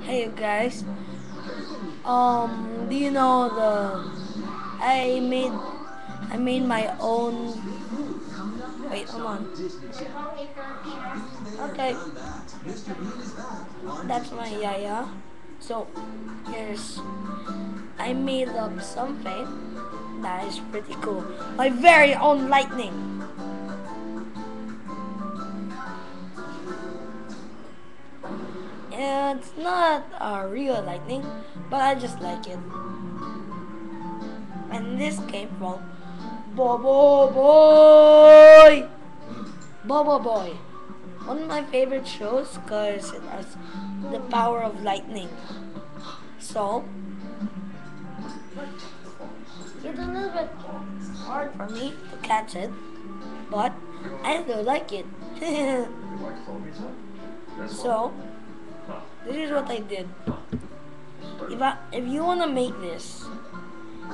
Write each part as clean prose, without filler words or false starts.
Hey you guys, do you know I made I made my own. Wait, hold on. Okay, that's my yaya. So here's I made up something that is pretty cool. My very own lightning. And it's not a real lightning, but I just like it. And this came from Bobo Boy. Bobo Boy. One of my favorite shows because it has the power of lightning. So, it's a little bit hard for me to catch it, but I do like it. So, this is what I did. If you wanna make this,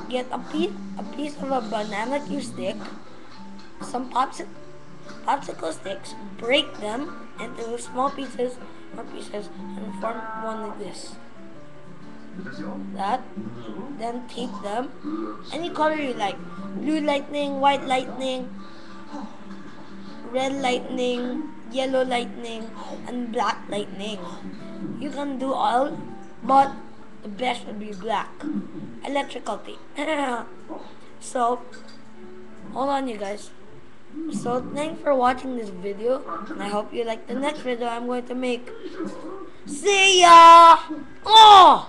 get a piece of a banana cue stick, some popsicle sticks, break them into small pieces, and form one like this. That, then tape them any color you like: blue lightning, white lightning, red lightning, yellow lightning, and black lightning. You can do all, but the best would be black. Electrical tape. So, hold on you guys. So, thanks for watching this video, and I hope you like the next video I'm going to make. See ya! Oh!